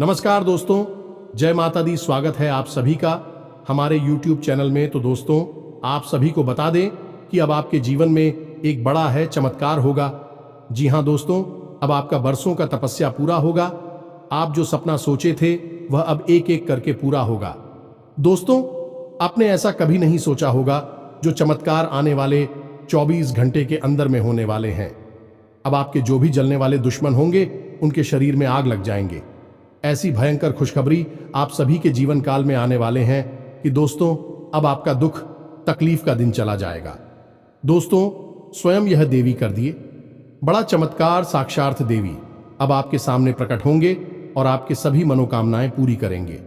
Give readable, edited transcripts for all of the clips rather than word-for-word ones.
नमस्कार दोस्तों, जय माता दी। स्वागत है आप सभी का हमारे YouTube चैनल में। तो दोस्तों, आप सभी को बता दें कि अब आपके जीवन में एक बड़ा है चमत्कार होगा। जी हाँ दोस्तों, अब आपका बरसों का तपस्या पूरा होगा। आप जो सपना सोचे थे वह अब एक एक करके पूरा होगा। दोस्तों, आपने ऐसा कभी नहीं सोचा होगा जो चमत्कार आने वाले 24 घंटे के अंदर में होने वाले हैं। अब आपके जो भी जलने वाले दुश्मन होंगे उनके शरीर में आग लग जाएंगे। ऐसी भयंकर खुशखबरी आप सभी के जीवन काल में आने वाले हैं कि दोस्तों, अब आपका दुख तकलीफ का दिन चला जाएगा। दोस्तों, स्वयं यह देवी कर दिए बड़ा चमत्कार। साक्षात देवी अब आपके सामने प्रकट होंगे और आपके सभी मनोकामनाएं पूरी करेंगे।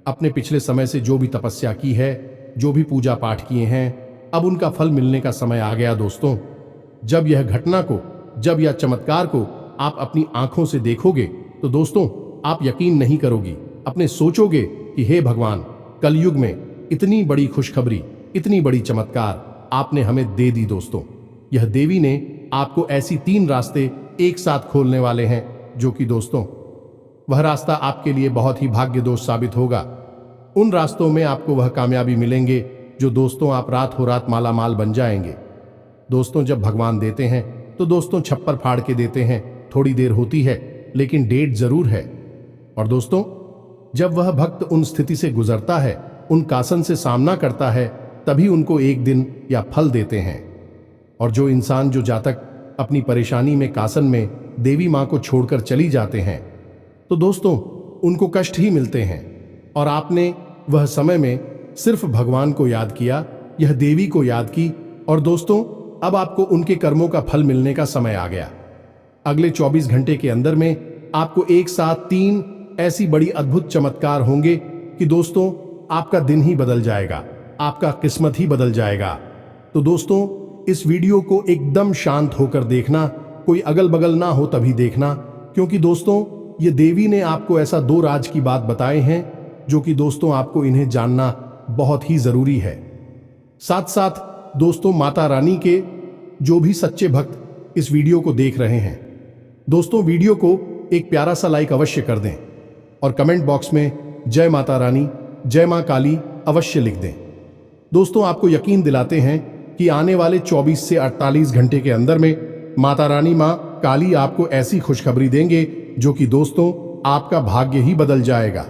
अपने पिछले समय से जो भी तपस्या की है, जो भी पूजा पाठ किए हैं, अब उनका फल मिलने का समय आ गया। दोस्तों, जब यह घटना को, जब यह चमत्कार को आप अपनी आंखों से देखोगे तो दोस्तों, आप यकीन नहीं करोगी। अपने सोचोगे कि हे भगवान, कलयुग में इतनी बड़ी खुशखबरी, इतनी बड़ी चमत्कार आपने हमें दे दी। दोस्तों, यह देवी ने आपको ऐसी 3 रास्ते एक साथ खोलने वाले हैं, जो कि दोस्तों, वह रास्ता आपके लिए बहुत ही भाग्यदोष साबित होगा। उन रास्तों में आपको वह कामयाबी मिलेंगे जो दोस्तों, आप रात हो रात माला माल बन जाएंगे। दोस्तों, जब भगवान देते हैं तो दोस्तों छप्पर फाड़ के देते हैं। थोड़ी देर होती है लेकिन डेट जरूर है। और दोस्तों, जब वह भक्त उन स्थिति से गुजरता है, उन कासन से सामना करता है, तभी उनको एक दिन या फल देते हैं। और जो इंसान, जो जातक अपनी परेशानी में, कासन में देवी मां को छोड़कर चली जाते हैं, तो दोस्तों उनको कष्ट ही मिलते हैं। और आपने वह समय में सिर्फ भगवान को याद किया, यह देवी को याद की, और दोस्तों अब आपको उनके कर्मों का फल मिलने का समय आ गया। अगले 24 घंटे के अंदर में आपको एक साथ 3 ऐसी बड़ी अद्भुत चमत्कार होंगे कि दोस्तों, आपका दिन ही बदल जाएगा, आपका किस्मत ही बदल जाएगा। तो दोस्तों, इस वीडियो को एकदम शांत होकर देखना, कोई अगल बगल ना हो तभी देखना, क्योंकि दोस्तों ये देवी ने आपको ऐसा 2 राज की बात बताए हैं जो कि दोस्तों आपको इन्हें जानना बहुत ही जरूरी है। साथ साथ दोस्तों, माता रानी के जो भी सच्चे भक्त इस वीडियो को देख रहे हैं, दोस्तों वीडियो को एक प्यारा सा लाइक अवश्य कर दें और कमेंट बॉक्स में जय माता रानी, जय मां काली अवश्य लिख दें। दोस्तों, आपको यकीन दिलाते हैं कि आने वाले 24 से 48 घंटे के अंदर में माता रानी, मां काली आपको ऐसी खुशखबरी देंगे जो कि दोस्तों आपका भाग्य ही बदल जाएगा।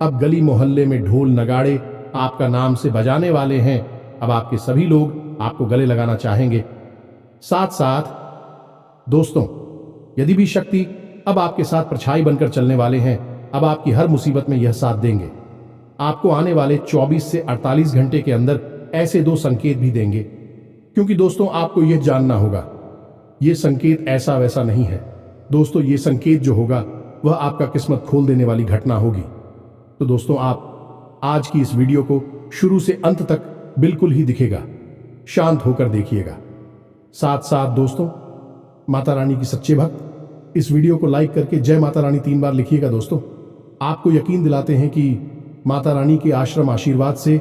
अब गली मोहल्ले में ढोल नगाड़े आपका नाम से बजाने वाले हैं। अब आपके सभी लोग आपको गले लगाना चाहेंगे। साथ साथ दोस्तों, यदि भी शक्ति अब आपके साथ परछाई बनकर चलने वाले हैं, अब आपकी हर मुसीबत में यह साथ देंगे। आपको आने वाले 24 से 48 घंटे के अंदर ऐसे 2 संकेत भी देंगे, क्योंकि दोस्तों आपको यह जानना होगा, यह संकेत ऐसा वैसा नहीं है। दोस्तों, यह संकेत जो होगा वह आपका किस्मत खोल देने वाली घटना होगी। तो दोस्तों, आप आज की इस वीडियो को शुरू से अंत तक बिल्कुल ही दिखेगा, शांत होकर देखिएगा। साथ साथ दोस्तों, माता रानी की सच्चे भक्त इस वीडियो को लाइक करके जय माता रानी 3 बार लिखिएगा। दोस्तों, आपको यकीन दिलाते हैं कि माता रानी के आश्रम आशीर्वाद से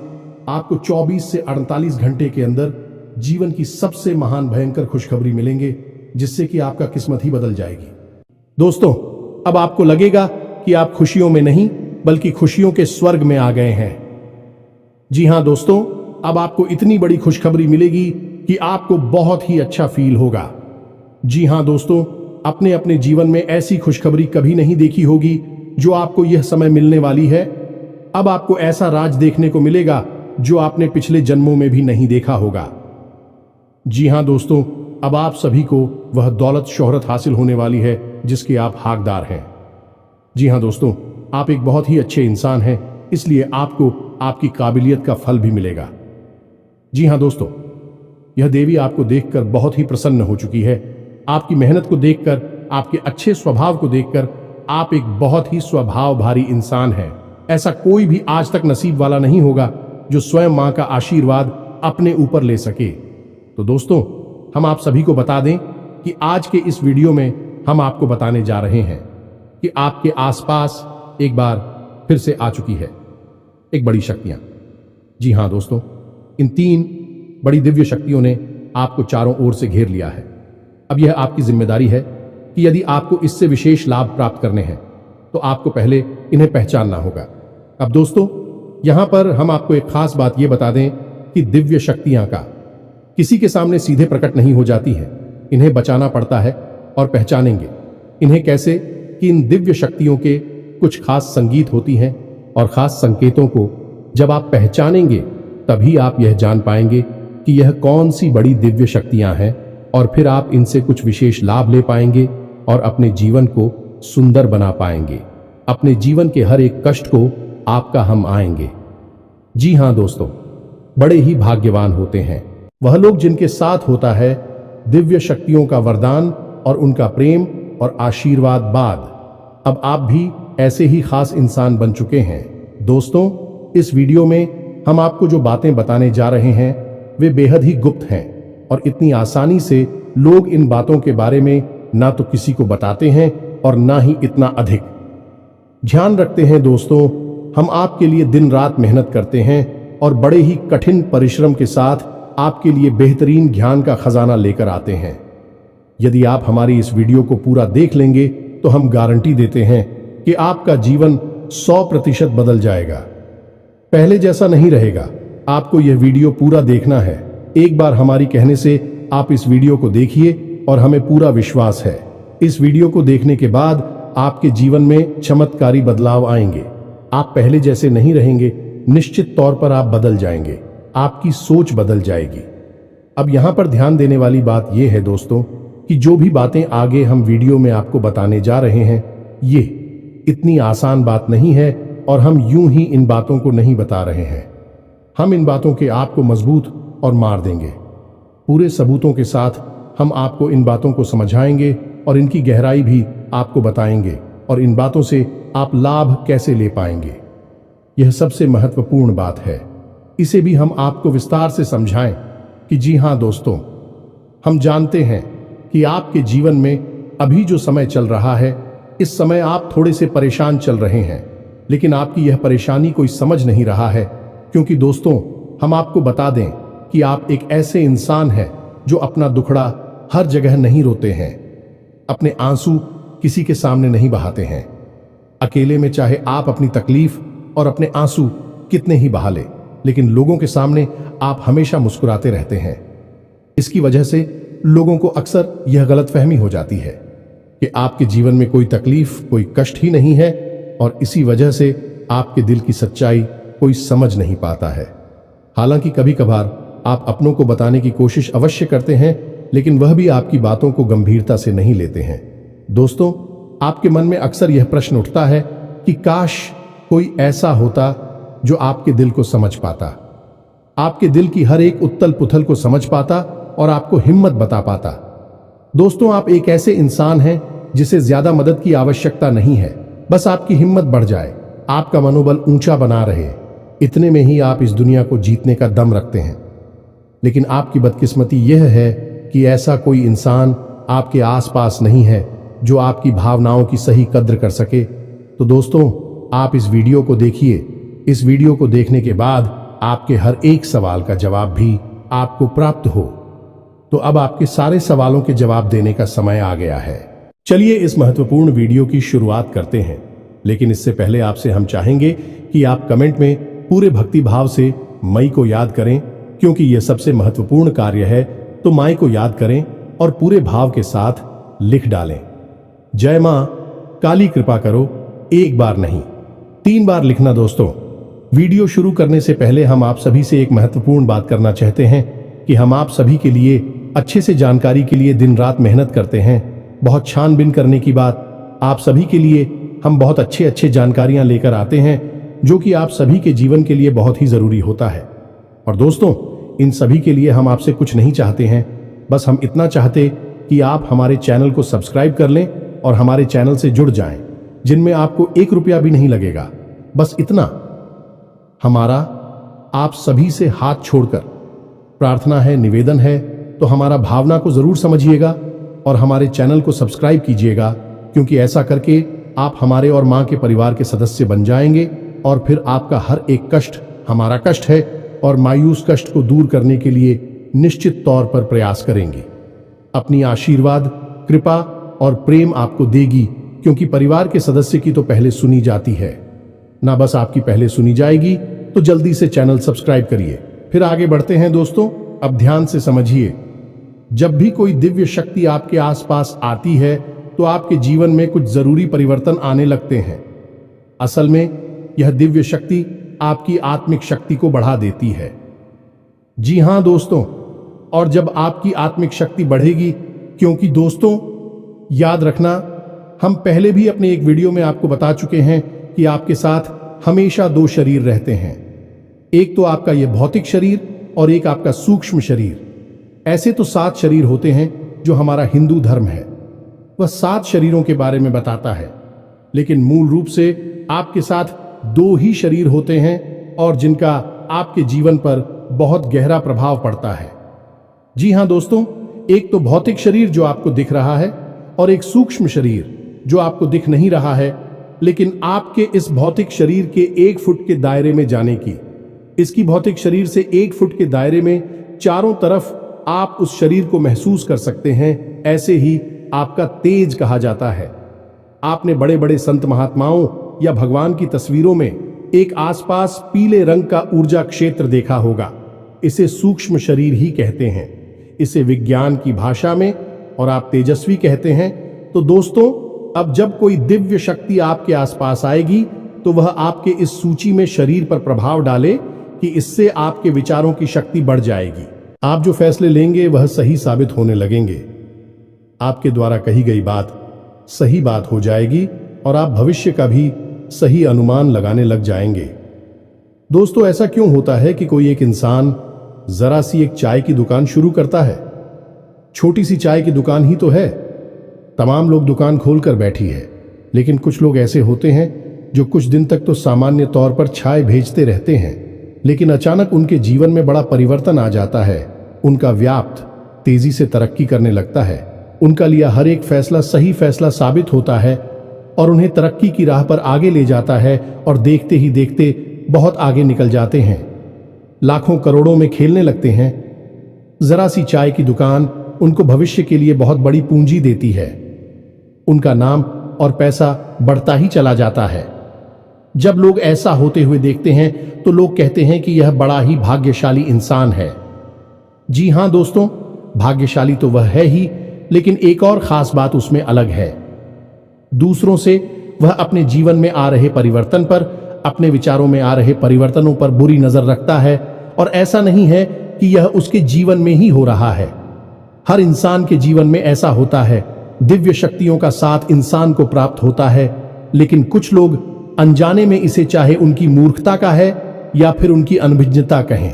आपको 24 से 48 घंटे के अंदर जीवन की सबसे महान भयंकर खुशखबरी मिलेंगे, जिससे कि आपका किस्मत ही बदल जाएगी। दोस्तों, अब आपको लगेगा कि आप खुशियों में नहीं बल्कि खुशियों के स्वर्ग में आ गए हैं। जी हां दोस्तों, अब आपको इतनी बड़ी खुशखबरी मिलेगी कि आपको बहुत ही अच्छा फील होगा। जी हां दोस्तों, अपने अपने जीवन में ऐसी खुशखबरी कभी नहीं देखी होगी जो आपको यह समय मिलने वाली है। अब आपको ऐसा राज देखने को मिलेगा जो आपने पिछले जन्मों में भी नहीं देखा होगा। जी हां दोस्तों, अब आप सभी को वह दौलत शोहरत हासिल होने वाली है जिसके आप हकदार हैं। जी हां दोस्तों, आप एक बहुत ही अच्छे इंसान हैं, इसलिए आपको आपकी काबिलियत का फल भी मिलेगा। जी हां दोस्तों, यह देवी आपको देखकर बहुत ही प्रसन्न हो चुकी है। आपकी मेहनत को देखकर, आपके अच्छे स्वभाव को देखकर, आप एक बहुत ही स्वभाव भारी इंसान हैं। ऐसा कोई भी आज तक नसीब वाला नहीं होगा जो स्वयं मां का आशीर्वाद अपने ऊपर ले सके। तो दोस्तों, हम आप सभी को बता दें कि आज के इस वीडियो में हम आपको बताने जा रहे हैं कि आपके आसपास एक बार फिर से आ चुकी है एक बड़ी शक्तियां। जी हां दोस्तों, इन 3 बड़ी दिव्य शक्तियों ने आपको चारों ओर से घेर लिया है। अब यह आपकी जिम्मेदारी है कि यदि आपको इससे विशेष लाभ प्राप्त करने हैं तो आपको पहले इन्हें पहचानना होगा। अब दोस्तों, यहां पर हम आपको एक खास बात यह बता दें कि दिव्य शक्तियां का किसी के सामने सीधे प्रकट नहीं हो जाती है। इन्हें बचाना पड़ता है। और पहचानेंगे इन्हें कैसे कि इन दिव्य शक्तियों के कुछ खास संगीत होती हैं और खास संकेतों को जब आप पहचानेंगे तभी आप यह जान पाएंगे कि यह कौन सी बड़ी दिव्य शक्तियां हैं, और फिर आप इनसे कुछ विशेष लाभ ले पाएंगे और अपने जीवन को सुंदर बना पाएंगे। अपने जीवन के हर एक कष्ट को आपका हम आएंगे। जी हां दोस्तों, बड़े ही भाग्यवान होते हैं वह लोग जिनके साथ होता है दिव्य शक्तियों का वरदान और उनका प्रेम और आशीर्वाद बाद। अब आप भी ऐसे ही खास इंसान बन चुके हैं। दोस्तों, इस वीडियो में हम आपको जो बातें बताने जा रहे हैं वे बेहद ही गुप्त हैं और इतनी आसानी से लोग इन बातों के बारे में ना तो किसी को बताते हैं और ना ही इतना अधिक ध्यान रखते हैं। दोस्तों, हम आपके लिए दिन रात मेहनत करते हैं और बड़े ही कठिन परिश्रम के साथ आपके लिए बेहतरीन ज्ञान का खजाना लेकर आते हैं। यदि आप हमारी इस वीडियो को पूरा देख लेंगे तो हम गारंटी देते हैं कि आपका जीवन 100% बदल जाएगा, पहले जैसा नहीं रहेगा। आपको यह वीडियो पूरा देखना है। एक बार हमारी कहने से आप इस वीडियो को देखिए और हमें पूरा विश्वास है इस वीडियो को देखने के बाद आपके जीवन में चमत्कारी बदलाव आएंगे। आप पहले जैसे नहीं रहेंगे, निश्चित तौर पर आप बदल जाएंगे, आपकी सोच बदल जाएगी। अब यहां पर ध्यान देने वाली बात यह है दोस्तों कि जो भी बातें आगे हम वीडियो में आपको बताने जा रहे हैं ये इतनी आसान बात नहीं है और हम यूं ही इन बातों को नहीं बता रहे हैं। हम इन बातों के आपको मजबूत और मार देंगे। पूरे सबूतों के साथ हम आपको इन बातों को समझाएंगे और इनकी गहराई भी आपको बताएंगे और इन बातों से आप लाभ कैसे ले पाएंगे। यह सबसे महत्वपूर्ण बात है। इसे भी हम आपको विस्तार से समझाएं कि जी हां दोस्तों, हम जानते हैं कि आपके जीवन में अभी जो समय चल रहा है इस समय आप थोड़े से परेशान चल रहे हैं, लेकिन आपकी यह परेशानी कोई समझ नहीं रहा है। क्योंकि दोस्तों, हम आपको बता दें कि आप एक ऐसे इंसान हैं जो अपना दुखड़ा हर जगह नहीं रोते हैं, अपने आंसू किसी के सामने नहीं बहाते हैं। अकेले में चाहे आप अपनी तकलीफ और अपने आंसू कितने ही बहा लें, लेकिन लोगों के सामने आप हमेशा मुस्कुराते रहते हैं। इसकी वजह से लोगों को अक्सर यह गलतफहमी हो जाती है कि आपके जीवन में कोई तकलीफ, कोई कष्ट ही नहीं है और इसी वजह से आपके दिल की सच्चाई कोई समझ नहीं पाता है। हालांकि कभी कभार आप अपनों को बताने की कोशिश अवश्य करते हैं, लेकिन वह भी आपकी बातों को गंभीरता से नहीं लेते हैं। दोस्तों, आपके मन में अक्सर यह प्रश्न उठता है कि काश कोई ऐसा होता जो आपके दिल को समझ पाता, आपके दिल की हर एक उथल पुथल को समझ पाता और आपको हिम्मत बता पाता। दोस्तों, आप एक ऐसे इंसान हैं जिसे ज्यादा मदद की आवश्यकता नहीं है, बस आपकी हिम्मत बढ़ जाए, आपका मनोबल ऊंचा बना रहे, इतने में ही आप इस दुनिया को जीतने का दम रखते हैं। लेकिन आपकी बदकिस्मती यह है कि ऐसा कोई इंसान आपके आसपास नहीं है जो आपकी भावनाओं की सही कद्र कर सके। तो दोस्तों, आप इस वीडियो को देखिए। इस वीडियो को देखने के बाद आपके हर एक सवाल का जवाब भी आपको प्राप्त हो। तो अब आपके सारे सवालों के जवाब देने का समय आ गया है। चलिए इस महत्वपूर्ण वीडियो की शुरुआत करते हैं, लेकिन इससे पहले आपसे हम चाहेंगे कि आप कमेंट में पूरे भक्ति भाव से मई को याद करें, क्योंकि यह सबसे महत्वपूर्ण कार्य है। तो माई को याद करें और पूरे भाव के साथ लिख डालें, जय मां काली कृपा करो। एक बार नहीं, 3 बार लिखना। दोस्तों, वीडियो शुरू करने से पहले हम आप सभी से एक महत्वपूर्ण बात करना चाहते हैं कि हम आप सभी के लिए अच्छे से जानकारी के लिए दिन रात मेहनत करते हैं। बहुत छानबीन करने की बात, आप सभी के लिए हम बहुत अच्छे जानकारियां लेकर आते हैं जो कि आप सभी के जीवन के लिए बहुत ही जरूरी होता है। और दोस्तों, इन सभी के लिए हम आपसे कुछ नहीं चाहते हैं, बस हम इतना चाहते कि आप हमारे चैनल को सब्सक्राइब कर लें और हमारे चैनल से जुड़ जाएं, जिनमें आपको 1 रुपया भी नहीं लगेगा। बस इतना हमारा आप सभी से हाथ छोड़कर प्रार्थना है, निवेदन है। तो हमारा भावना को जरूर समझिएगा और हमारे चैनल को सब्सक्राइब कीजिएगा, क्योंकि ऐसा करके आप हमारे और मां के परिवार के सदस्य बन जाएंगे और फिर आपका हर एक कष्ट हमारा कष्ट है और मायूस कष्ट को दूर करने के लिए निश्चित तौर पर प्रयास करेंगे। अपनी आशीर्वाद, कृपा और प्रेम आपको देगी क्योंकि परिवार के सदस्य की तो पहले सुनी जाती है ना, बस आपकी पहले सुनी जाएगी। तो जल्दी से चैनल सब्सक्राइब करिए। फिर आगे बढ़ते हैं दोस्तों। अब ध्यान से समझिए, जब भी कोई दिव्य शक्ति आपके आसपास आती है तो आपके जीवन में कुछ जरूरी परिवर्तन आने लगते हैं। असल में यह दिव्य शक्ति आपकी आत्मिक शक्ति को बढ़ा देती है। जी हां दोस्तों, और जब आपकी आत्मिक शक्ति बढ़ेगी, क्योंकि दोस्तों याद रखना, हम पहले भी अपने एक वीडियो में आपको बता चुके हैं कि आपके साथ हमेशा दो शरीर रहते हैं। एक तो आपका यह भौतिक शरीर और एक आपका सूक्ष्म शरीर। ऐसे तो 7 शरीर होते हैं जो हमारा हिंदू धर्म है, वह 7 शरीरों के बारे में बताता है। लेकिन मूल रूप से आपके साथ 2 ही शरीर होते हैं और जिनका आपके जीवन पर बहुत गहरा प्रभाव पड़ता है। जी हां दोस्तों, एक तो भौतिक शरीर जो आपको दिख रहा है और एक सूक्ष्म शरीर जो आपको दिख नहीं रहा है, लेकिन आपके इस भौतिक शरीर के 1 फुट के दायरे में जाने की, इसकी भौतिक शरीर से 1 फुट के दायरे में चारों तरफ आप उस शरीर को महसूस कर सकते हैं। ऐसे ही आपका तेज कहा जाता है। आपने बड़े बड़े संत महात्माओं या भगवान की तस्वीरों में एक आसपास पीले रंग का ऊर्जा क्षेत्र देखा होगा। इसे सूक्ष्म शरीर ही कहते हैं, इसे विज्ञान की भाषा में, और आप तेजस्वी कहते हैं। तो दोस्तों, अब जब कोई दिव्य शक्ति आपके आसपास आएगी तो वह आपके इस सूची में शरीर पर प्रभाव डाले कि इससे आपके विचारों की शक्ति बढ़ जाएगी। आप जो फैसले लेंगे वह सही साबित होने लगेंगे। आपके द्वारा कही गई बात सही बात हो जाएगी और आप भविष्य का भी सही अनुमान लगाने लग जाएंगे। दोस्तों, ऐसा क्यों होता है कि कोई एक इंसान जरा सी एक चाय की दुकान शुरू करता है? छोटी सी चाय की दुकान ही तो है, तमाम लोग दुकान खोलकर बैठी है। लेकिन कुछ लोग ऐसे होते हैं जो कुछ दिन तक तो सामान्य तौर पर चाय भेजते रहते हैं, लेकिन अचानक उनके जीवन में बड़ा परिवर्तन आ जाता है। उनका व्यापार तेजी से तरक्की करने लगता है, उनका लिया हर एक फैसला सही फैसला साबित होता है और उन्हें तरक्की की राह पर आगे ले जाता है, और देखते ही देखते बहुत आगे निकल जाते हैं, लाखों करोड़ों में खेलने लगते हैं। जरा सी चाय की दुकान उनको भविष्य के लिए बहुत बड़ी पूंजी देती है। उनका नाम और पैसा बढ़ता ही चला जाता है। जब लोग ऐसा होते हुए देखते हैं तो लोग कहते हैं कि यह बड़ा ही भाग्यशाली इंसान है। जी हां दोस्तों, भाग्यशाली तो वह है ही, लेकिन एक और खास बात उसमें अलग है। दूसरों से वह अपने जीवन में आ रहे परिवर्तन पर, अपने विचारों में आ रहे परिवर्तनों पर बुरी नजर रखता है, और ऐसा नहीं है कि यह उसके जीवन में ही हो रहा है। हर इंसान के जीवन में ऐसा होता है। दिव्य शक्तियों का साथ इंसान को प्राप्त होता है, लेकिन कुछ लोग अनजाने में इसे, चाहे उनकी मूर्खता का है या फिर उनकी अनभिज्ञता कहें,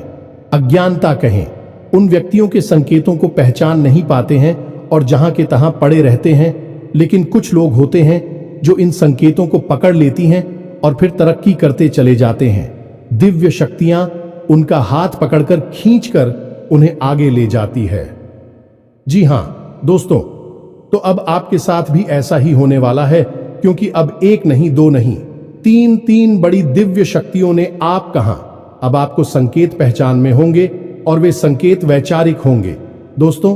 अज्ञानता कहें, उन व्यक्तियों के संकेतों को पहचान नहीं पाते हैं और जहां के तहां पड़े रहते हैं। लेकिन कुछ लोग होते हैं जो इन संकेतों को पकड़ लेती हैं और फिर तरक्की करते चले जाते हैं। दिव्य शक्तियां उनका हाथ पकड़कर खींचकर उन्हें आगे ले जाती है। जी हां दोस्तों, तो अब आपके साथ भी ऐसा ही होने वाला है, क्योंकि अब 1 नहीं 2 नहीं 3 बड़ी दिव्य शक्तियों ने आप कहां, अब आपको संकेत पहचान में होंगे, और वे संकेत वैचारिक होंगे। दोस्तों,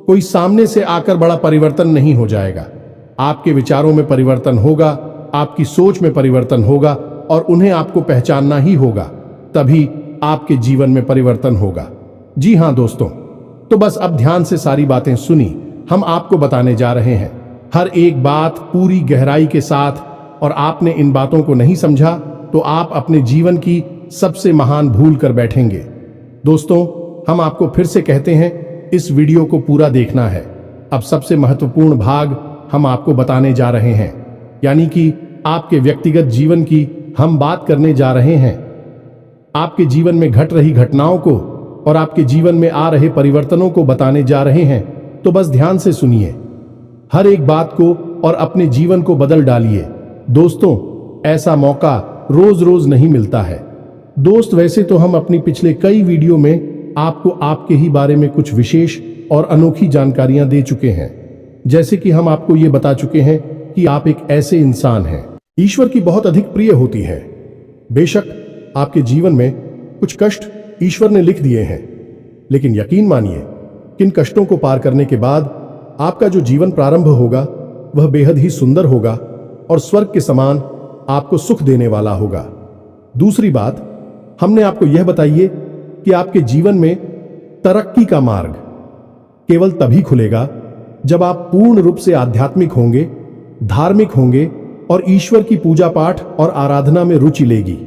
कोई सामने से आकर बड़ा परिवर्तन नहीं हो जाएगा। आपके विचारों में परिवर्तन होगा, आपकी सोच में परिवर्तन होगा, और उन्हें आपको पहचानना ही होगा, तभी आपके जीवन में परिवर्तन होगा। जी हां दोस्तों, तो बस अब ध्यान से सारी बातें सुनी, हम आपको बताने जा रहे हैं हर एक बात पूरी गहराई के साथ, और आपने इन बातों को नहीं समझा तो आप अपने जीवन की सबसे महान भूल कर बैठेंगे। दोस्तों, हम आपको फिर से कहते हैं, इस वीडियो को पूरा देखना है। अब सबसे महत्वपूर्ण भाग हम आपको बताने जा रहे हैं, यानी कि आपके व्यक्तिगत जीवन की हम बात करने जा रहे हैं। आपके जीवन में घट रही घटनाओं को और आपके जीवन में आ रहे परिवर्तनों को बताने जा रहे हैं। तो बस ध्यान से सुनिए हर एक बात को और अपने जीवन को बदल डालिए। दोस्तों, ऐसा मौका रोज रोज नहीं मिलता है। दोस्त, वैसे तो हम अपनी पिछले कई वीडियो में आपको आपके ही बारे में कुछ विशेष और अनोखी जानकारियां दे चुके हैं, जैसे कि हम आपको ये बता चुके हैं कि आप एक ऐसे इंसान हैं ईश्वर की बहुत अधिक प्रिय होती है। बेशक आपके जीवन में कुछ कष्ट ईश्वर ने लिख दिए हैं, लेकिन यकीन मानिए किन कष्टों को पार करने के बाद आपका जो जीवन प्रारंभ होगा वह बेहद ही सुंदर होगा और स्वर्ग के समान आपको सुख देने वाला होगा। दूसरी बात, हमने आपको यह बताइए कि आपके जीवन में तरक्की का मार्ग केवल तभी खुलेगा जब आप पूर्ण रूप से आध्यात्मिक होंगे, धार्मिक होंगे और ईश्वर की पूजा पाठ और आराधना में रुचि लेगी।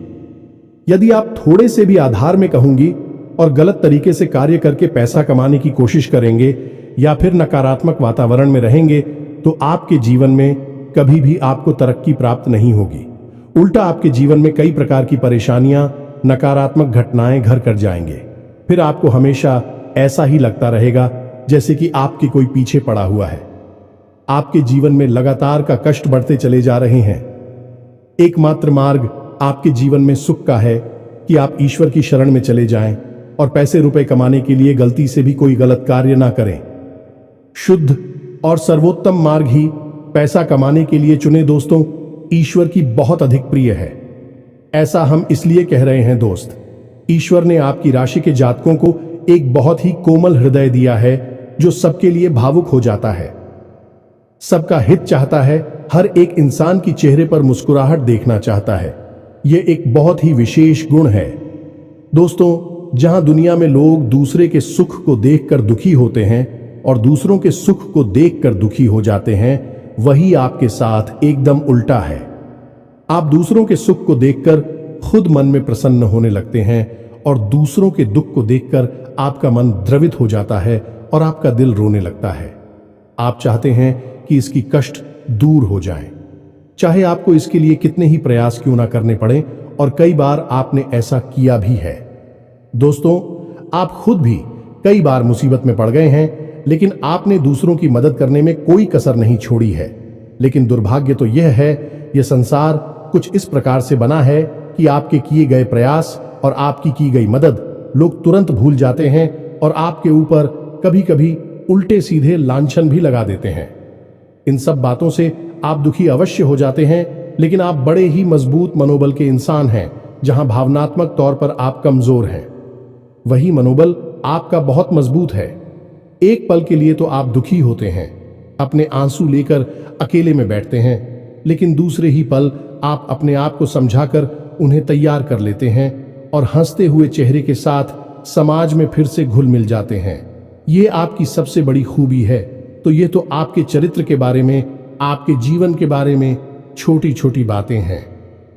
यदि आप थोड़े से भी अधार्मिक होंगी और गलत तरीके से कार्य करके पैसा कमाने की कोशिश करेंगे या फिर नकारात्मक वातावरण में रहेंगे तो आपके जीवन में कभी भी आपको तरक्की प्राप्त नहीं होगी। उल्टा आपके जीवन में कई प्रकार की परेशानियां, नकारात्मक घटनाएं घर कर जाएंगे। फिर आपको हमेशा ऐसा ही लगता रहेगा जैसे कि आपके कोई पीछे पड़ा हुआ है। आपके जीवन में लगातार का कष्ट बढ़ते चले जा रहे हैं। एकमात्र मार्ग आपके जीवन में सुख का है कि आप ईश्वर की शरण में चले जाएं और पैसे रुपए कमाने के लिए गलती से भी कोई गलत कार्य ना करें। शुद्ध और सर्वोत्तम मार्ग ही पैसा कमाने के लिए चुने दोस्तों, ईश्वर की बहुत अधिक प्रिय है। ऐसा हम इसलिए कह रहे हैं दोस्त, ईश्वर ने आपकी राशि के जातकों को एक बहुत ही कोमल हृदय दिया है जो सबके लिए भावुक हो जाता है, सबका हित चाहता है, हर एक इंसान की चेहरे पर मुस्कुराहट देखना चाहता है। यह एक बहुत ही विशेष गुण है दोस्तों। जहां दुनिया में लोग दूसरे के सुख को देखकर दुखी होते हैं और दूसरों के सुख को देखकर दुखी हो जाते हैं, वही आपके साथ एकदम उल्टा है। आप दूसरों के सुख को देखकर खुद मन में प्रसन्न होने लगते हैं और दूसरों के दुख को देखकर आपका मन द्रवित हो जाता है और आपका दिल रोने लगता है। आप चाहते हैं कि इसकी कष्ट दूर हो जाए, चाहे आपको इसके लिए कितने ही प्रयास क्यों ना करने पड़े, और कई बार आपने ऐसा किया भी है। दोस्तों, आप खुद भी कई बार मुसीबत में पड़ गए हैं, लेकिन आपने दूसरों की मदद करने में कोई कसर नहीं छोड़ी है। लेकिन दुर्भाग्य तो यह है, यह संसार कुछ इस प्रकार से बना है कि आपके किए गए प्रयास और आपकी की गई मदद लोग तुरंत भूल जाते हैं और आपके ऊपर कभी कभी उल्टे सीधे लांछन भी लगा देते हैं। इन सब बातों से आप दुखी अवश्य हो जाते हैं, लेकिन आप बड़े ही मजबूत मनोबल के इंसान हैं। जहां भावनात्मक तौर पर आप कमजोर हैं, वही मनोबल आपका बहुत मजबूत है। एक पल के लिए तो आप दुखी होते हैं, अपने आंसू लेकर अकेले में बैठते हैं, लेकिन दूसरे ही पल आप अपने आप को समझाकर उन्हें तैयार कर लेते हैं और हंसते हुए चेहरे के साथ समाज में फिर से घुल मिल जाते हैं। ये आपकी सबसे बड़ी खूबी है। तो ये तो आपके चरित्र के बारे में, आपके जीवन के बारे में छोटी छोटी बातें हैं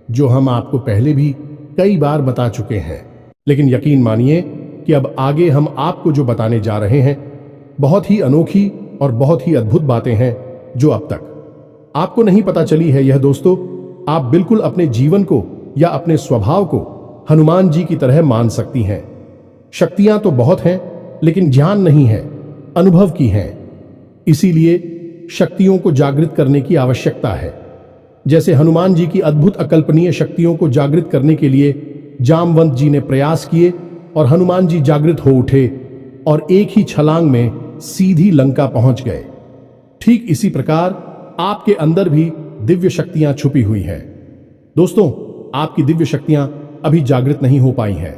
जो हम आपको पहले भी कई बार बता चुके हैं। लेकिन यकीन मानिए कि अब आगे हम आपको जो बताने जा रहे हैं बहुत ही अनोखी और बहुत ही अद्भुत बातें हैं जो अब तक आपको नहीं पता चली है। यह दोस्तों, आप बिल्कुल अपने जीवन को या अपने स्वभाव को हनुमान जी की तरह मान सकती हैं। शक्तियां तो बहुत हैं, लेकिन ज्ञान नहीं है, अनुभव की है। इसीलिए शक्तियों को जागृत करने की आवश्यकता है। जैसे हनुमान जी की अद्भुत अकल्पनीय शक्तियों को जागृत करने के लिए जामवंत जी ने प्रयास किए और हनुमान जी जागृत हो उठे और एक ही छलांग में सीधी लंका पहुंच गए। ठीक इसी प्रकार आपके अंदर भी दिव्य शक्तियां छुपी हुई हैं। दोस्तों, आपकी दिव्य शक्तियां अभी जागृत नहीं हो पाई हैं,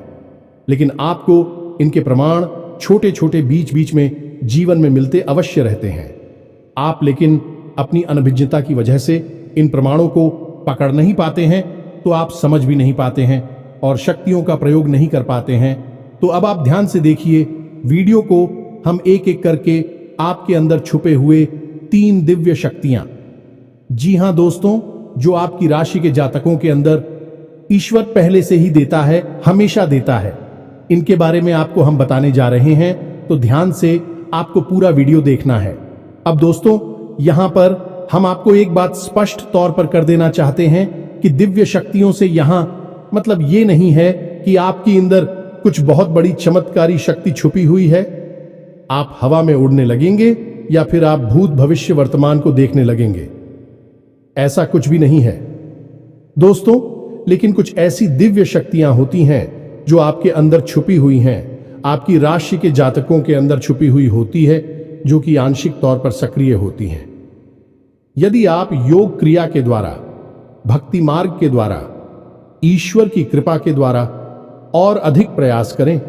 लेकिन आपको इनके प्रमाण छोटे छोटे बीच बीच में जीवन में मिलते अवश्य रहते हैं। आप लेकिन अपनी अनभिज्ञता की वजह से इन प्रमाणों को पकड़ नहीं पाते हैं, तो आप समझ भी नहीं पाते हैं और शक्तियों का प्रयोग नहीं कर पाते हैं। तो अब आप ध्यान से देखिए वीडियो को, हम एक एक करके आपके अंदर छुपे हुए 3 दिव्य शक्तियां, जी हां दोस्तों, जो आपकी राशि के जातकों के अंदर ईश्वर पहले से ही देता है, हमेशा देता है, इनके बारे में आपको हम बताने जा रहे हैं। तो ध्यान से आपको पूरा वीडियो देखना है। अब दोस्तों, यहां पर हम आपको एक बात स्पष्ट तौर पर कर देना चाहते हैं कि दिव्य शक्तियों से यहां मतलब ये नहीं है कि आपके अंदर कुछ बहुत बड़ी चमत्कारी शक्ति छुपी हुई है, आप हवा में उड़ने लगेंगे या फिर आप भूत भविष्य वर्तमान को देखने लगेंगे। ऐसा कुछ भी नहीं है दोस्तों। लेकिन कुछ ऐसी दिव्य शक्तियां होती हैं जो आपके अंदर छुपी हुई हैं, आपकी राशि के जातकों के अंदर छुपी हुई होती है, जो कि आंशिक तौर पर सक्रिय होती हैं। यदि आप योग क्रिया के द्वारा, भक्ति मार्ग के द्वारा, ईश्वर की कृपा के द्वारा और अधिक प्रयास करें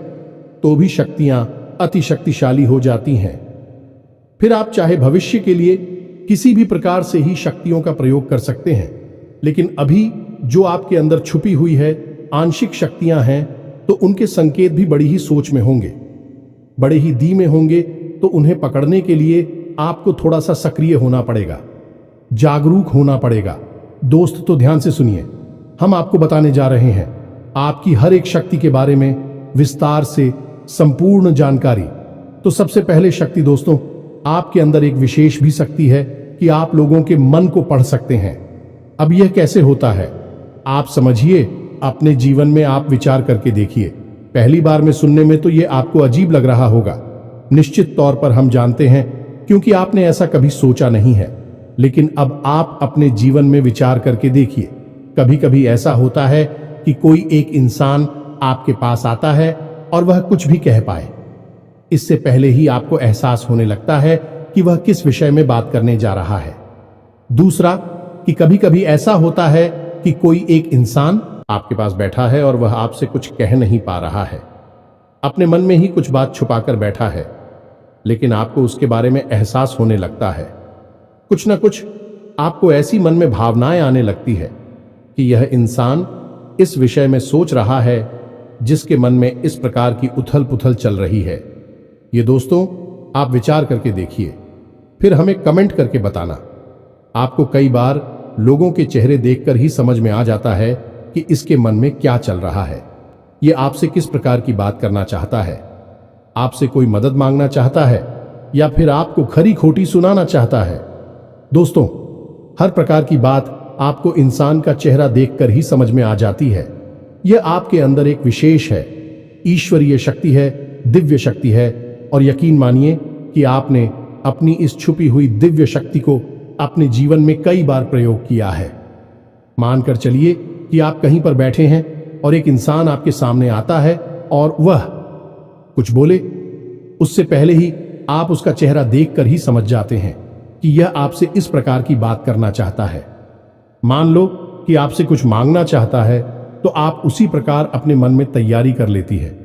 तो भी शक्तियां अति शक्तिशाली हो जाती हैं। फिर आप चाहे भविष्य के लिए किसी भी प्रकार से ही शक्तियों का प्रयोग कर सकते हैं, लेकिन अभी जो आपके अंदर छुपी हुई है आंशिक शक्तियां हैं, तो उनके संकेत भी बड़ी ही सोच में होंगे, बड़े ही धीमे होंगे। तो उन्हें पकड़ने के लिए आपको थोड़ा सा सक्रिय होना पड़ेगा, जागरूक होना पड़ेगा। दोस्त तो ध्यान से सुनिए, हम आपको बताने जा रहे हैं आपकी हर एक शक्ति के बारे में विस्तार से संपूर्ण जानकारी। तो सबसे पहले शक्ति दोस्तों, आपके अंदर एक विशेष भी शक्ति है कि आप लोगों के मन को पढ़ सकते हैं। अब यह कैसे होता है आप समझिए, अपने जीवन में आप विचार करके देखिए। पहली बार में सुनने में तो यह आपको अजीब लग रहा होगा, निश्चित तौर पर हम जानते हैं, क्योंकि आपने ऐसा कभी सोचा नहीं है। लेकिन अब आप अपने जीवन में विचार करके देखिए। कभी कभी ऐसा होता है कि कोई एक इंसान आपके पास आता है और वह कुछ भी कह पाए, इससे पहले ही आपको एहसास होने लगता है कि वह किस विषय में बात करने जा रहा है। दूसरा कि कभी कभी ऐसा होता है कि कोई एक इंसान आपके पास बैठा है और वह आपसे कुछ कह नहीं पा रहा है, अपने मन में ही कुछ बात छुपाकर बैठा है, लेकिन आपको उसके बारे में एहसास होने लगता है। कुछ ना कुछ आपको ऐसी मन में भावनाएं आने लगती है कि यह इंसान इस विषय में सोच रहा है जिसके मन में इस प्रकार की उथल पुथल चल रही है। ये दोस्तों आप विचार करके देखिए, फिर हमें कमेंट करके बताना। आपको कई बार लोगों के चेहरे देखकर ही समझ में आ जाता है कि इसके मन में क्या चल रहा है, ये आपसे किस प्रकार की बात करना चाहता है, आपसे कोई मदद मांगना चाहता है या फिर आपको खरी खोटी सुनाना चाहता है। दोस्तों हर प्रकार की बात आपको इंसान का चेहरा देखकर ही समझ में आ जाती है। यह आपके अंदर एक विशेष है, ईश्वरीय शक्ति है, दिव्य शक्ति है। और यकीन मानिए कि आपने अपनी इस छुपी हुई दिव्य शक्ति को अपने जीवन में कई बार प्रयोग किया है। मानकर चलिए कि आप कहीं पर बैठे हैं और एक इंसान आपके सामने आता है और वह कुछ बोले, उससे पहले ही आप उसका चेहरा देखकर ही समझ जाते हैं कि यह आपसे इस प्रकार की बात करना चाहता है। मान लो कि आपसे कुछ मांगना चाहता है, तो आप उसी प्रकार अपने मन में तैयारी कर लेती है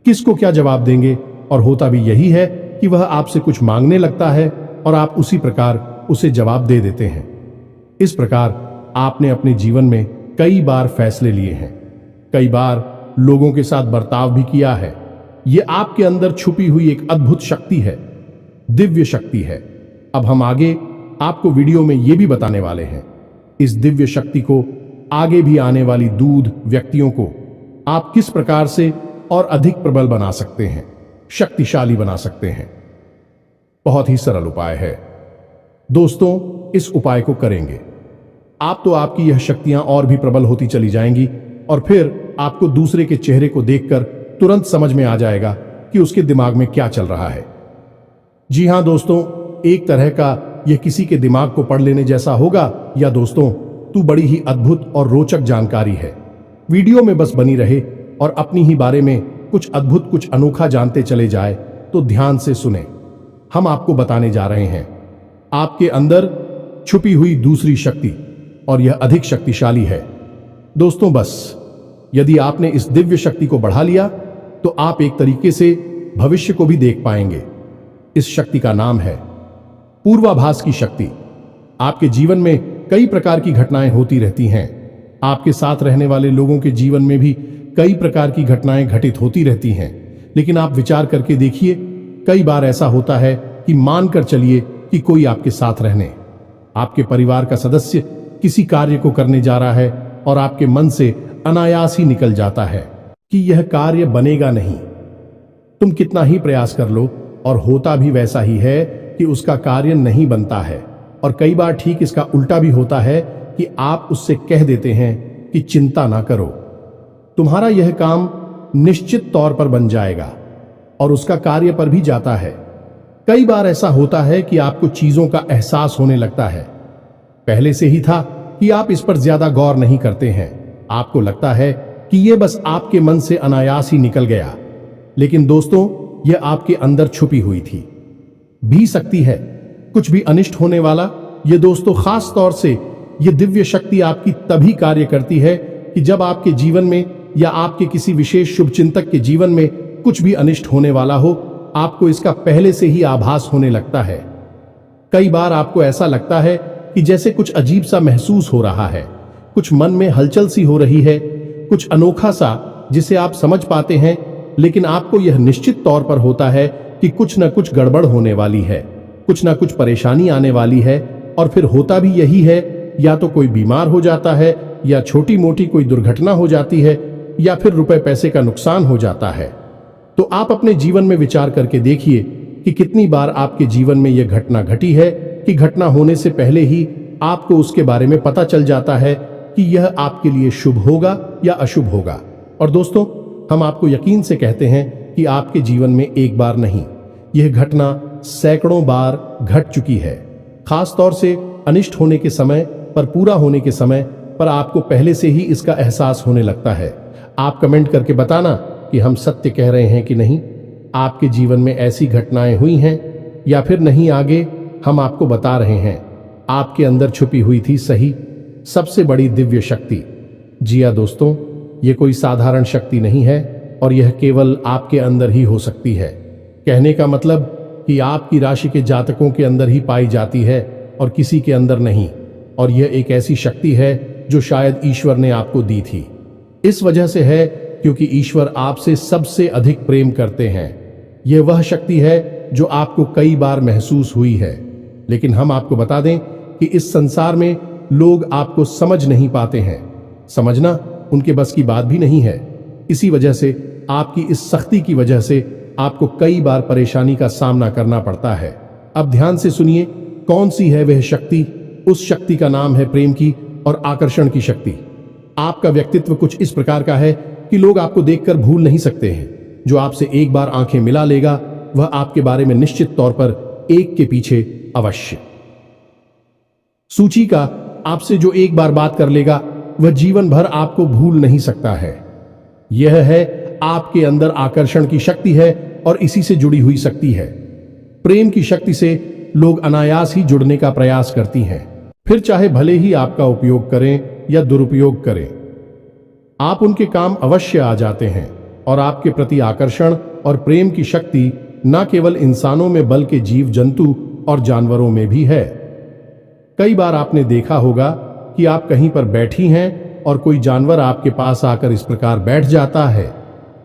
किसको क्या जवाब देंगे, और होता भी यही है कि वह आपसे कुछ मांगने लगता है और आप उसी प्रकार उसे जवाब दे देते हैं। इस प्रकार आपने अपने जीवन में कई बार फैसले लिए हैं, कई बार लोगों के साथ बर्ताव भी किया है। यह आपके अंदर छुपी हुई एक अद्भुत शक्ति है, दिव्य शक्ति है। अब हम आगे आपको वीडियो में यह भी बताने वाले हैं इस दिव्य शक्ति को आगे भी आने वाली दूध व्यक्तियों को आप किस प्रकार से और अधिक प्रबल बना सकते हैं, शक्तिशाली बना सकते हैं। बहुत ही सरल उपाय है दोस्तों, इस उपाय को करेंगे आप तो आपकी यह शक्तियां और भी प्रबल होती चली जाएंगी और फिर आपको दूसरे के चेहरे को देखकर तुरंत समझ में आ जाएगा कि उसके दिमाग में क्या चल रहा है। जी हां दोस्तों, एक तरह का यह किसी के दिमाग को पढ़ लेने जैसा होगा। या दोस्तों तू बड़ी ही अद्भुत और रोचक जानकारी है, वीडियो में बस बनी रहे और अपनी ही बारे में कुछ अद्भुत कुछ अनोखा जानते चले जाए। तो ध्यान से सुने, हम आपको बताने जा रहे हैं आपके अंदर छुपी हुई दूसरी शक्ति, और यह अधिक शक्तिशाली है। दोस्तों बस यदि आपने इस दिव्य शक्ति को बढ़ा लिया तो आप एक तरीके से भविष्य को भी देख पाएंगे। इस शक्ति का नाम है पूर्वाभास की शक्ति। आपके जीवन में कई प्रकार की घटनाएं होती रहती हैं, आपके साथ रहने वाले लोगों के जीवन में भी कई प्रकार की घटनाएं घटित होती रहती हैं। लेकिन आप विचार करके देखिए, कई बार ऐसा होता है कि मानकर चलिए कि कोई आपके साथ रहने, आपके परिवार का सदस्य किसी कार्य को करने जा रहा है और आपके मन से अनायास ही निकल जाता है कि यह कार्य बनेगा नहीं। तुम कितना ही प्रयास कर लो और होता भी वैसा ही है कि उसका कार्य नहीं बनता है। और कई बार ठीक इसका उल्टा भी होता है कि आप उससे कह देते हैं कि चिंता ना करो, तुम्हारा यह काम निश्चित तौर पर बन जाएगा, और उसका कार्य पर भी जाता है। कई बार ऐसा होता है कि आपको चीजों का एहसास होने लगता है, पहले से ही था कि आप इस पर ज्यादा गौर नहीं करते हैं। आपको लगता है कि यह बस आपके मन से अनायास ही निकल गया, लेकिन दोस्तों यह आपके अंदर छुपी हुई थी भी सकती है कुछ भी अनिष्ट होने वाला। यह दोस्तों खास तौर से यह दिव्य शक्ति आपकी तभी कार्य करती है कि जब आपके जीवन में या आपके किसी विशेष शुभचिंतक के जीवन में कुछ भी अनिष्ट होने वाला हो, आपको इसका पहले से ही आभास होने लगता है। कई बार आपको ऐसा लगता है कि जैसे कुछ अजीब सा महसूस हो रहा है, कुछ मन में हलचल सी हो रही है, कुछ अनोखा सा जिसे आप समझ पाते हैं, लेकिन आपको यह निश्चित तौर पर होता है कि कुछ न कुछ गड़बड़ होने वाली है, कुछ न कुछ परेशानी आने वाली है। और फिर होता भी यही है, या तो कोई बीमार हो जाता है, या छोटी मोटी कोई दुर्घटना हो जाती है, या फिर रुपए पैसे का नुकसान हो जाता है। तो आप अपने जीवन में विचार करके देखिए कि कितनी बार आपके जीवन में यह घटना घटी है कि घटना होने से पहले ही आपको उसके बारे में पता चल जाता है कि यह आपके लिए शुभ होगा या अशुभ होगा। और दोस्तों, हम आपको यकीन से कहते हैं कि आपके जीवन में एक बार नहीं, यह घटना सैकड़ों बार घट चुकी है। खास तौर से अनिष्ट होने के समय पर, पूरा होने के समय पर आपको पहले से ही इसका एहसास होने लगता है। आप कमेंट करके बताना कि हम सत्य कह रहे हैं कि नहीं। आपके जीवन में ऐसी घटनाएं हुई हैं या फिर नहीं, आगे हम आपको बता रहे हैं। आपके अंदर छुपी हुई थी सही सबसे बड़ी दिव्य शक्ति। जी हाँ दोस्तों, ये कोई साधारण शक्ति नहीं है और यह केवल आपके अंदर ही हो सकती है। कहने का मतलब कि आपकी राशि के जातकों के अंदर ही पाई जाती है और किसी के अंदर नहीं। और यह एक ऐसी शक्ति है जो शायद ईश्वर ने आपको दी थी। इस वजह से है क्योंकि ईश्वर आपसे सबसे अधिक प्रेम करते हैं। यह वह शक्ति है जो आपको कई बार महसूस हुई है, लेकिन हम आपको बता दें कि इस संसार में लोग आपको समझ नहीं पाते हैं। समझना उनके बस की बात भी नहीं है। इसी वजह से आपकी इस सख्ती की वजह से आपको कई बार परेशानी का सामना करना पड़ता है। अब ध्यान से सुनिए, कौन सी है वह शक्ति। उस शक्ति का नाम है प्रेम की और आकर्षण की शक्ति। आपका व्यक्तित्व कुछ इस प्रकार का है कि लोग आपको देखकर भूल नहीं सकते हैं। जो आपसे एक बार आंखें मिला लेगा, वह आपके बारे में निश्चित तौर पर एक के पीछे अवश्य सूची का आपसे जो एक बार बात कर लेगा, वह जीवन भर आपको भूल नहीं सकता है। यह है आपके अंदर आकर्षण की शक्ति है और इसी से जुड़ी हुई शक्ति है। प्रेम की शक्ति से लोग अनायास ही जुड़ने का प्रयास करती हैं, फिर चाहे भले ही आपका उपयोग करें या दुरुपयोग करें। आप उनके काम अवश्य आ जाते हैं और आपके प्रति आकर्षण और प्रेम की शक्ति न केवल इंसानों में बल्कि जीव जंतु और जानवरों में भी है। कई बार आपने देखा होगा कि आप कहीं पर बैठी हैं और कोई जानवर आपके पास आकर इस प्रकार बैठ जाता है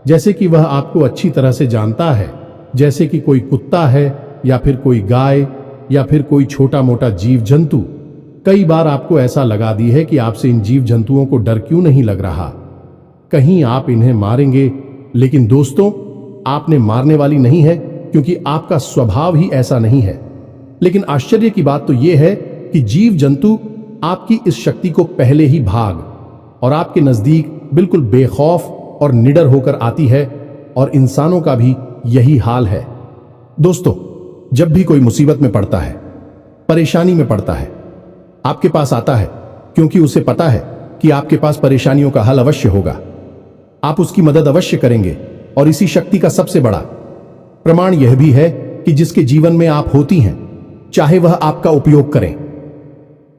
जैसे कि वह आपको अच्छी तरह से जानता है, जैसे कि कोई कुत्ता है या फिर कोई गाय या फिर कोई छोटा मोटा जीव जंतु। कई बार आपको ऐसा लगा दी है कि आपसे इन जीव जंतुओं को डर क्यों नहीं लग रहा, कहीं आप इन्हें मारेंगे। लेकिन दोस्तों, आपने मारने वाली नहीं है क्योंकि आपका स्वभाव ही ऐसा नहीं है। लेकिन आश्चर्य की बात तो यह है कि जीव जंतु आपकी इस शक्ति को पहले ही भाग और आपके नजदीक बिल्कुल बेखौफ और निडर होकर आती है, और इंसानों का भी यही हाल है। दोस्तों, जब भी कोई मुसीबत में पड़ता है, परेशानी में पड़ता है, आपके पास आता है क्योंकि उसे पता है कि आपके पास परेशानियों का हल अवश्य होगा। आप उसकी मदद अवश्य करेंगे। और इसी शक्ति का सबसे बड़ा प्रमाण यह भी है कि जिसके जीवन में आप होती हैं, चाहे वह आपका उपयोग करें,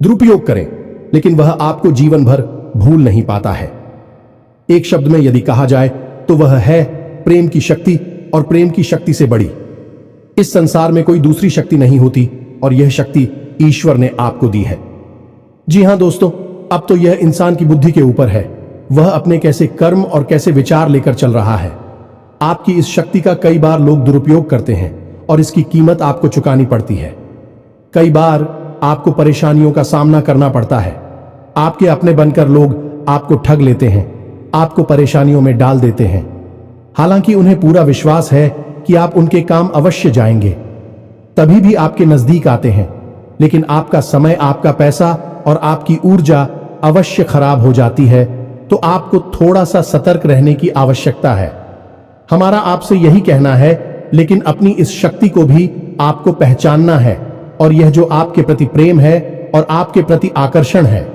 दुरुपयोग करें, लेकिन वह आपको जीवन भर भूल नहीं पाता है। एक शब्द में यदि कहा जाए तो वह है प्रेम की शक्ति, और प्रेम की शक्ति से बड़ी इस संसार में कोई दूसरी शक्ति नहीं होती, और यह शक्ति ईश्वर ने आपको दी है। जी हां दोस्तों, अब तो यह इंसान की बुद्धि के ऊपर है, वह अपने कैसे कर्म और कैसे विचार लेकर चल रहा है। आपकी इस शक्ति का कई बार लोग दुरुपयोग करते हैं और इसकी कीमत आपको चुकानी पड़ती है। कई बार आपको परेशानियों का सामना करना पड़ता है। आपके अपने बनकर लोग आपको ठग लेते हैं, आपको परेशानियों में डाल देते हैं, हालांकि उन्हें पूरा विश्वास है कि आप उनके काम अवश्य जाएंगे, तभी भी आपके नजदीक आते हैं। लेकिन आपका समय, आपका पैसा और आपकी ऊर्जा अवश्य खराब हो जाती है। तो आपको थोड़ा सा सतर्क रहने की आवश्यकता है। हमारा आपसे यही कहना है, लेकिन अपनी इस शक्ति को भी आपको पहचानना है, और यह जो आपके प्रति प्रेम है और आपके प्रति आकर्षण है,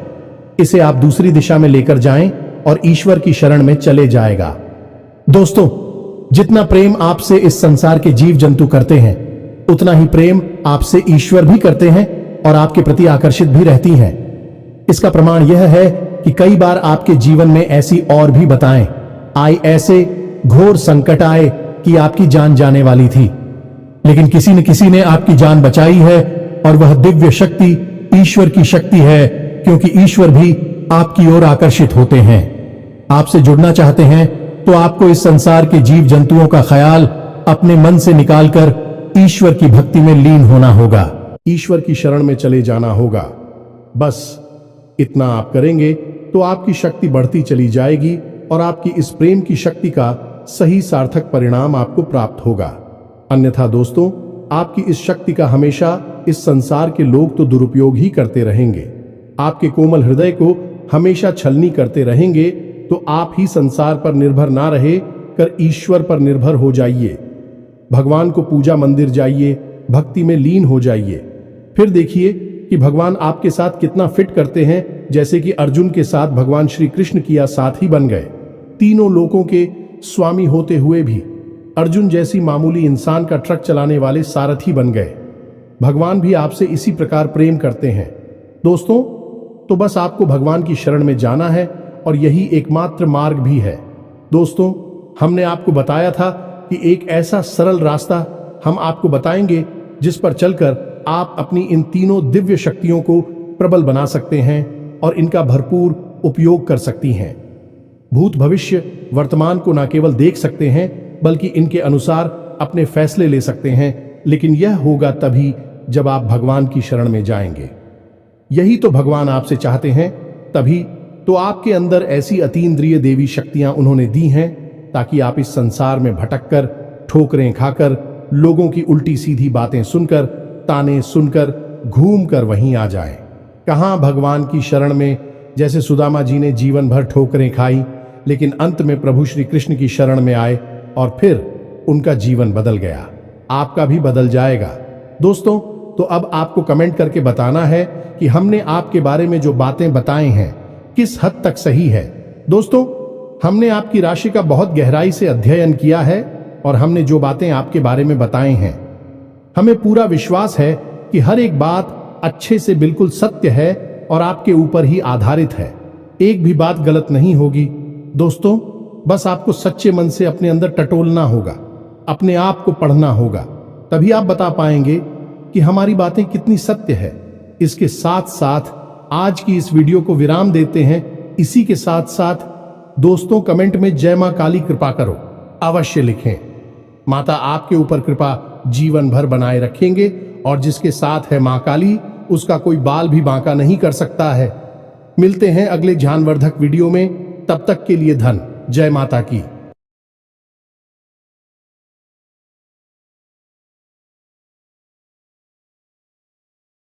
इसे आप दूसरी दिशा में लेकर जाएं और ईश्वर की शरण में चले जाएगा। दोस्तों, जितना प्रेम आपसे इस संसार के जीव जंतु करते हैं, उतना ही प्रेम आपसे ईश्वर भी करते हैं और आपके प्रति आकर्षित भी रहती हैं। इसका प्रमाण यह है कि कई बार आपके जीवन में ऐसी और भी बताएं आई, ऐसे घोर संकट आए कि आपकी जान जाने वाली थी, लेकिन किसी न किसी ने आपकी जान बचाई है और वह दिव्य शक्ति ईश्वर की शक्ति है, क्योंकि ईश्वर भी आपकी ओर आकर्षित होते हैं। आपसे जुड़ना चाहते हैं तो आपको इस संसार के जीव जंतुओं का ख्याल अपने मन से निकालकर ईश्वर की भक्ति में लीन होना होगा। ईश्वर की शरण में चले जाना होगा। बस इतना आप करेंगे तो आपकी शक्ति बढ़ती चली जाएगी और आपकी इस प्रेम की शक्ति का सही सार्थक परिणाम आपको प्राप्त होगा। अन्यथा दोस्तों, आपकी इस शक्ति का हमेशा इस संसार के लोग तो दुरुपयोग ही करते रहेंगे। आपके कोमल हृदय को हमेशा छलनी करते रहेंगे, तो आप ही संसार पर निर्भर ना रहे कर ईश्वर पर निर्भर हो जाइए। भगवान को पूजा मंदिर जाइए, भक्ति में लीन हो जाइए। फिर देखिए कि भगवान आपके साथ कितना फिट करते हैं, जैसे कि अर्जुन के साथ भगवान श्री कृष्ण किया साथी बन गए। तीनों लोकों के स्वामी होते हुए भी अर्जुन जैसी मामूली इंसान का ट्रक चलाने वाले सारथी बन गए। भगवान भी आपसे इसी प्रकार प्रेम करते हैं। दोस्तों, तो बस आपको भगवान की शरण में जाना है और यही एकमात्र मार्ग भी है। दोस्तों, हमने आपको बताया था कि एक ऐसा सरल रास्ता हम आपको बताएंगे जिस पर चलकर आप अपनी इन तीनों दिव्य शक्तियों को प्रबल बना सकते हैं और इनका भरपूर उपयोग कर सकती हैं। भूत भविष्य वर्तमान को न केवल देख सकते हैं बल्कि इनके अनुसार अपने फैसले ले सकते हैं, लेकिन यह होगा तभी जब आप भगवान की शरण में जाएंगे। यही तो भगवान आपसे चाहते हैं। तभी तो आपके अंदर ऐसी अतीन्द्रिय देवी शक्तियां उन्होंने दी हैं ताकि आप इस संसार में भटककर, ठोकरें खाकर, लोगों की उल्टी सीधी बातें सुनकर, ताने सुनकर, घूमकर वहीं आ जाएं। कहां भगवान की शरण में, जैसे सुदामा जी ने जीवन भर ठोकरें खाई, लेकिन अंत में प्रभु श्री कृष्ण की शरण में आए और फिर उनका जीवन बदल गया। आपका भी बदल जाएगा। दोस्तों, तो अब आपको कमेंट करके बताना है कि हमने आपके बारे में जो बातें बताई हैं किस हद तक सही है। दोस्तों, हमने आपकी राशि का बहुत गहराई से अध्ययन किया है और हमने जो बातें आपके बारे में बताई हैं, हमें पूरा विश्वास है कि हर एक बात अच्छे से बिल्कुल सत्य है और आपके ऊपर ही आधारित है। एक भी बात गलत नहीं होगी। दोस्तों, बस आपको सच्चे मन से अपने अंदर टटोलना होगा, अपने आप को पढ़ना होगा, तभी आप बता पाएंगे कि हमारी बातें कितनी सत्य है। इसके साथ साथ आज की इस वीडियो को विराम देते हैं। इसी के साथ साथ दोस्तों, कमेंट में जय मां काली कृपा करो अवश्य लिखें। माता आपके ऊपर कृपा जीवन भर बनाए रखेंगे और जिसके साथ है मां काली, उसका कोई बाल भी बांका नहीं कर सकता है। मिलते हैं अगले ज्ञानवर्धक वीडियो में। तब तक के लिए धन जय माता की।